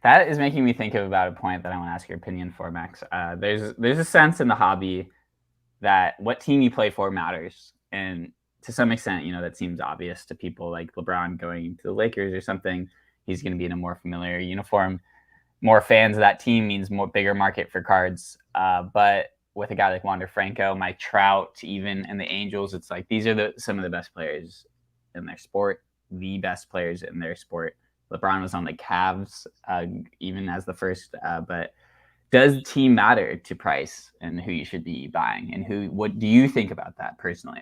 That is making me think of about a point that I want to ask your opinion for, Max. There's a sense in the hobby that what team you play for matters, and to some extent, that seems obvious to people like LeBron going to the Lakers or something. He's going to be in a more familiar uniform. More fans of that team means more bigger market for cards. But with a guy like Wander Franco, Mike Trout, even and the Angels, it's like these are some of the best players in their sport, the best players in their sport. LeBron was on the Cavs, even as the first. But does team matter to price and who you should be buying, and who? What do you think about that personally?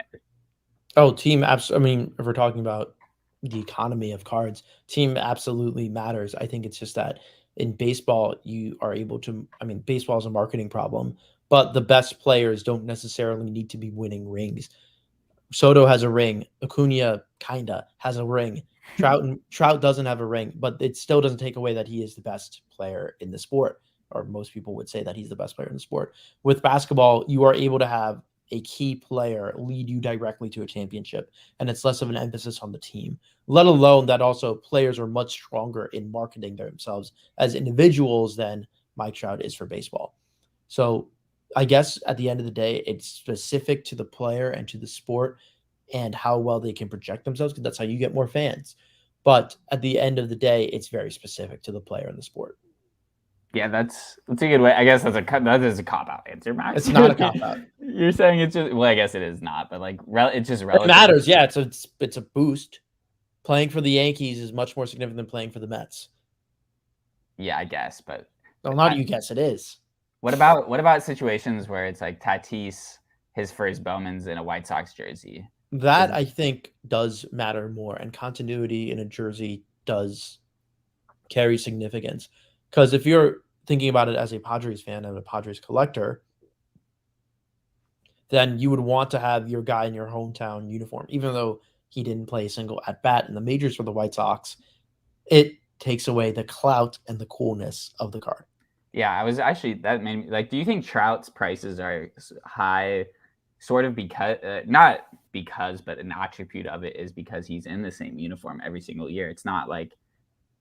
Oh, team abs. I mean, if we're talking about the economy of cards, team absolutely matters. I think it's just that in baseball, you are able to. I mean, baseball is a marketing problem, but the best players don't necessarily need to be winning rings. Soto has a ring. Acuna kinda has a ring. Trout doesn't have a ring, but it still doesn't take away that he is the best player in the sport, or most people would say that he's the best player in the sport. With basketball, you are able to have a key player lead you directly to a championship, and it's less of an emphasis on the team. Let alone that also players are much stronger in marketing themselves as individuals than Mike Trout is for baseball. So I guess at the end of the day, it's specific to the player and to the sport and how well they can project themselves because that's how you get more fans. But at the end of the day, it's very specific to the player and the sport. Yeah, that's a good way. I guess that is a cop out answer, Max. It's not a cop out. You're saying it's just well, I guess it is not, but like it's just It relative. matters, yeah. It's a boost. Playing for the Yankees is much more significant than playing for the Mets. Yeah, I guess, but Well, not you guess it is. what about situations where it's like Tatis, his first Bowman's in a White Sox jersey? That Is I think does matter more, and continuity in a jersey does carry significance. Because if you're thinking about it as a Padres fan and a Padres collector, then you would want to have your guy in your hometown uniform, even though he didn't play a single at bat in the majors for the White Sox. It takes away the clout and the coolness of the card. Yeah, I was actually that made me like. Do you think Trout's prices are high, sort of because not because, but an attribute of it is because he's in the same uniform every single year. It's not like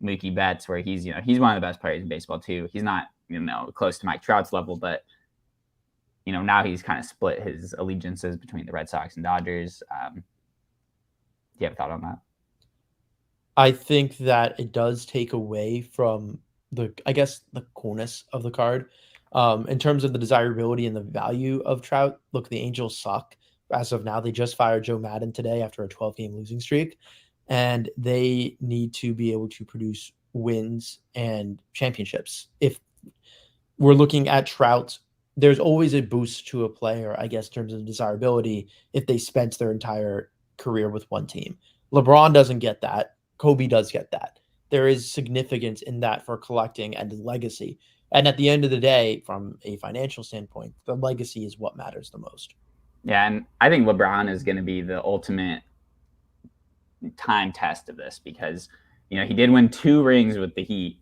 Mookie Betts where he's one of the best players in baseball too. He's not close to Mike Trout's level, but now he's kind of split his allegiances between the Red Sox and Dodgers. Do you have a thought on that? I think that it does take away from I guess, the coolness of the card. In terms of the desirability and the value of Trout, look, the Angels suck. As of now, they just fired Joe Madden today after a 12-game losing streak, and they need to be able to produce wins and championships. If we're looking at Trout, there's always a boost to a player, I guess, in terms of desirability if they spent their entire career with one team. LeBron doesn't get that. Kobe does get that. There is significance in that for collecting and legacy. And at the end of the day, from a financial standpoint, the legacy is what matters the most. Yeah, and I think LeBron is going to be the ultimate time test of this because he did win 2 rings with the Heat,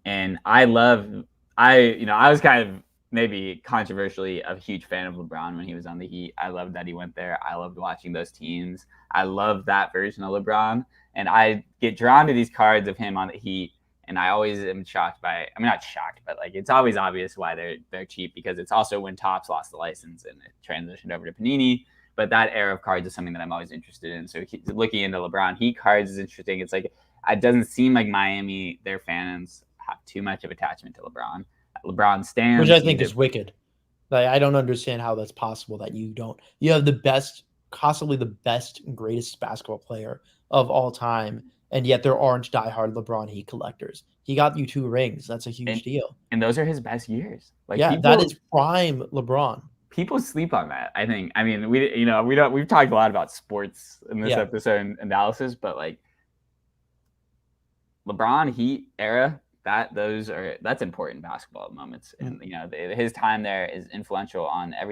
and I was kind of maybe controversially a huge fan of LeBron when he was on the Heat. I loved that he went there. I loved watching those teams. I love that version of LeBron, and I get drawn to these cards of him on the Heat. And I always am shocked by. I mean, not shocked, but like it's always obvious why they're cheap because it's also when Topps lost the license and it transitioned over to Panini. But that era of cards is something that I'm always interested in. So looking into LeBron Heat cards is interesting. It's like it doesn't seem like Miami, their fans have too much of attachment to LeBron. LeBron Which stands. I He's think a is wicked. Like, I don't understand how that's possible that you don't. You have the best, possibly the best and greatest basketball player of all time, and yet there aren't diehard LeBron Heat collectors. He got you 2 rings. That's a and huge deal. and those are his best years. Like Yeah, that is prime LeBron. people sleep on that. I think. I mean, we don't we've talked a lot about sports in this Yeah. episode analysis, but like LeBron Heat era, that's important basketball moments, and his time there is influential on every